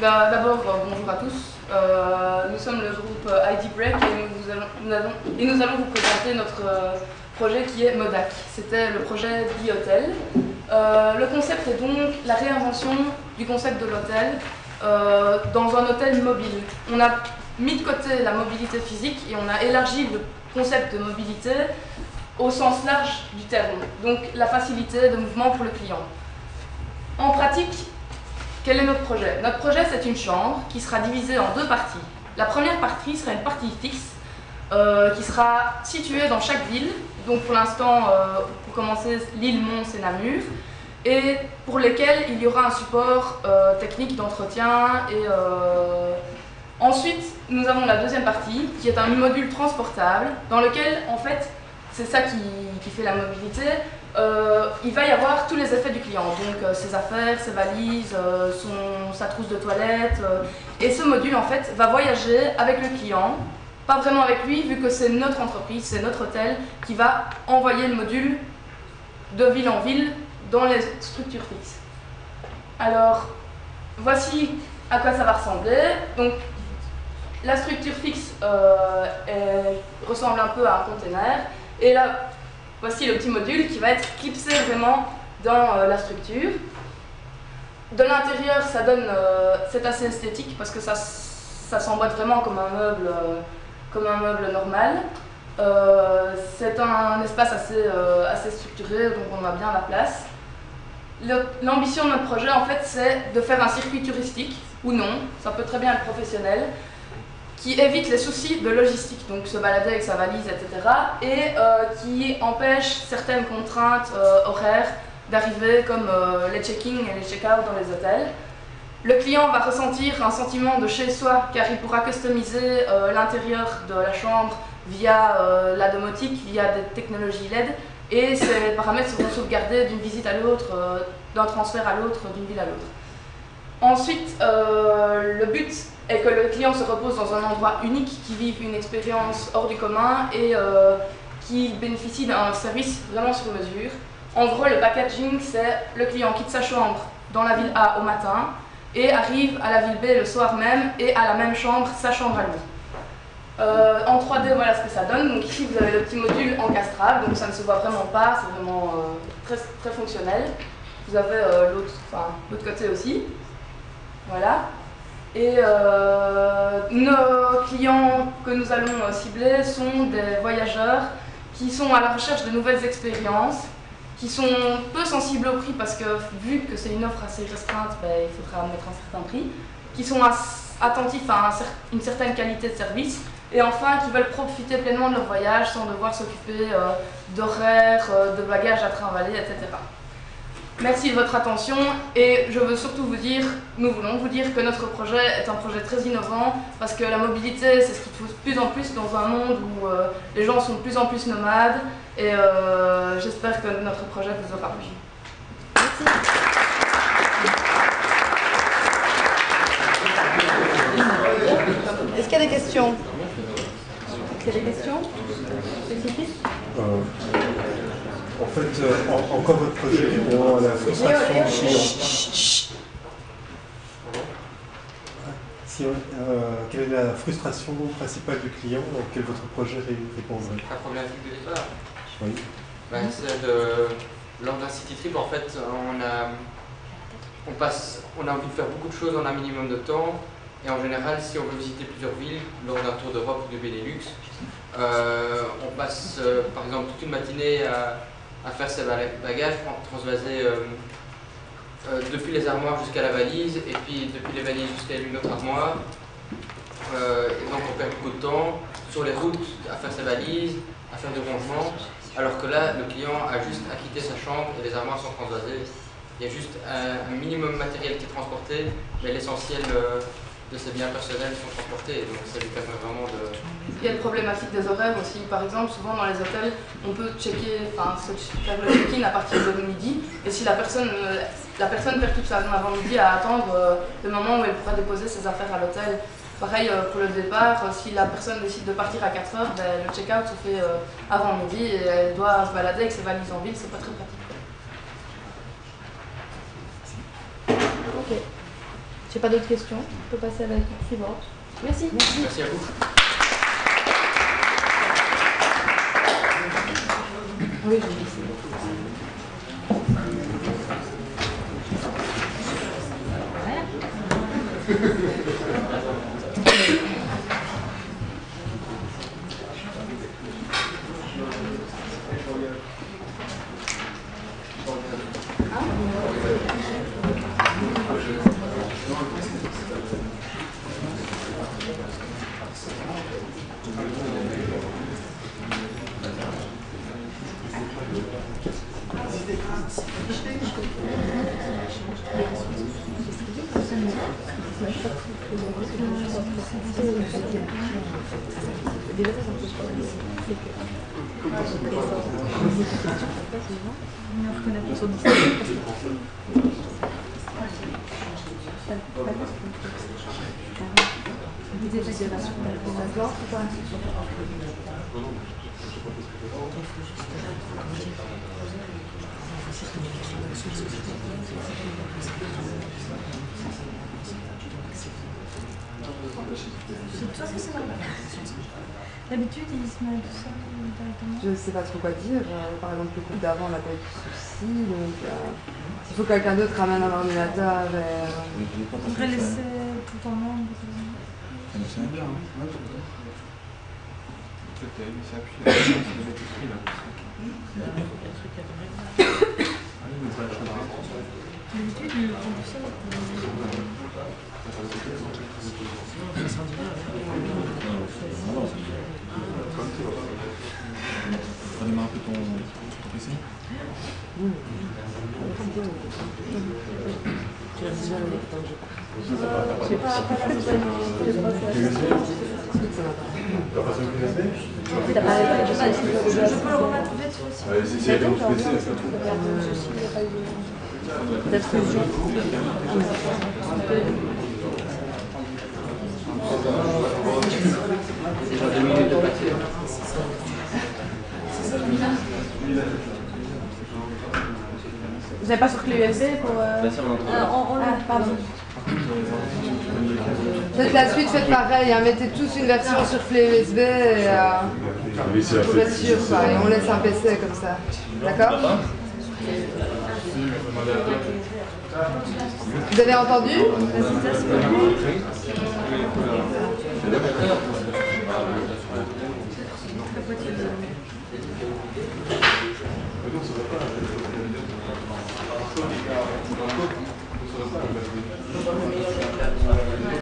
D'abord, bonjour à tous. Nous sommes le groupe ID Break et nous allons vous présenter notre projet qui est Modac. C'était le projet d'e-hôtel. Le concept est donc la réinvention du concept de l'hôtel dans un hôtel mobile. On a mis de côté la mobilité physique et on a élargi le concept de mobilité au sens large du terme, donc la facilité de mouvement pour le client. En pratique, quel est notre projet? Notre projet, c'est une chambre qui sera divisée en deux parties. La première partie sera une partie fixe qui sera située dans chaque ville. Donc pour l'instant, pour commencer, Lille, Mons et Namur, et pour lesquels il y aura un support technique d'entretien. Et ensuite, nous avons la deuxième partie qui est un module transportable dans lequel, en fait, c'est ça qui fait la mobilité. Il va y avoir tous les effets du client, donc ses affaires, ses valises, sa trousse de toilette. Et ce module, en fait, va voyager avec le client, pas vraiment avec lui, vu que c'est notre entreprise, c'est notre hôtel qui va envoyer le module de ville en ville dans les structures fixes. Alors, voici à quoi ça va ressembler. Donc, la structure fixe ressemble un peu à un container. Et là, voici le petit module qui va être clipsé vraiment dans la structure. De l'intérieur, c'est assez esthétique parce que ça s'emboîte vraiment comme un meuble normal. C'est un espace assez structuré, donc on a bien la place. L'ambition de notre projet, en fait, c'est de faire un circuit touristique, ou non, ça peut très bien être professionnel, qui évite les soucis de logistique, donc se balader avec sa valise, etc., et qui empêche certaines contraintes horaires d'arriver, comme les check-in et les check-out dans les hôtels. Le client va ressentir un sentiment de chez soi, car il pourra customiser l'intérieur de la chambre via la domotique, via des technologies LED, et ces paramètres seront sauvegardés d'une visite à l'autre, d'un transfert à l'autre, d'une ville à l'autre. Ensuite, le but est que le client se repose dans un endroit unique, qui vive une expérience hors du commun et qui bénéficie d'un service vraiment sur mesure. En gros, le packaging, c'est le client quitte sa chambre dans la ville A au matin et arrive à la ville B le soir même et à la même chambre, sa chambre à lui. En 3D, voilà ce que ça donne. Donc ici, vous avez le petit module encastrable, donc ça ne se voit vraiment pas, c'est vraiment très, très fonctionnel. Vous avez l'autre côté aussi. Voilà. Et nos clients que nous allons cibler sont des voyageurs qui sont à la recherche de nouvelles expériences, qui sont peu sensibles au prix parce que vu que c'est une offre assez restreinte, il faudra mettre un certain prix, qui sont attentifs à une certaine qualité de service, et enfin qui veulent profiter pleinement de leur voyage sans devoir s'occuper d'horaires, de bagages à trimballer, etc. Merci de votre attention et je veux surtout nous voulons vous dire que notre projet est un projet très innovant parce que la mobilité, c'est ce qu'il faut de plus en plus dans un monde où les gens sont de plus en plus nomades et j'espère que notre projet vous aura plu. Merci. Est-ce qu'il y a des questions? Est-ce qu'il y a des questions spécifiques? En fait, encore votre projet, la frustration. Quelle est la frustration principale du client auquel votre projet répondrait? La problématique de départ. Oui. Lors d'un city trip, en fait, on a envie de faire beaucoup de choses en un minimum de temps. Et en général, si on veut visiter plusieurs villes lors d'un tour d'Europe ou de Benelux, on passe par exemple toute une matinée à faire ses bagages, transvaser depuis les armoires jusqu'à la valise, et puis depuis les valises jusqu'à une autre armoire. Et donc on perd beaucoup de temps sur les routes à faire ses valises, à faire du rangement, alors que là, le client a juste à quitter sa chambre et les armoires sont transvasées. Il y a juste un minimum matériel qui est transporté, mais l'essentiel de ses biens personnels sont transportés, donc ça lui permet vraiment de... Il y a une problématique des horaires aussi. Par exemple, souvent dans les hôtels, on peut faire le check-in à partir de midi, et si la personne perd toute sa journée avant midi à attendre le moment où elle pourra déposer ses affaires à l'hôtel. Pareil pour le départ, si la personne décide de partir à 4 heures, le check-out se fait avant midi et elle doit se balader avec ses valises en ville, c'est pas très pratique. Ok. j'ai pas d'autres questions. On peut passer à la équipe suivante. Merci. Merci à vous. Oui, je vous dis. D'habitude, ils se mettent tout ça directement. Je sais pas trop quoi dire. Par exemple, le couple d'avant, on n'a pas eu de soucis. Donc, s'il faut que quelqu'un d'autre ramène un ordinateur. On devrait laisser tout en monde. C'est bien. Peut-être c'est appuyé la chance de mettre l'esprit là. D'habitude, ils font tout ça. Redémarre un peu ton PC. Je peux le remettre vite aussi. C'est le PC. Peut-être que Vous n'avez pas sur clé USB pour... pardon. peut-être la suite, faites pareil. Mettez tous une version sur clé USB et, pour être sûr. Quoi, et on laisse un PC comme ça. D'accord? Vous avez entendu?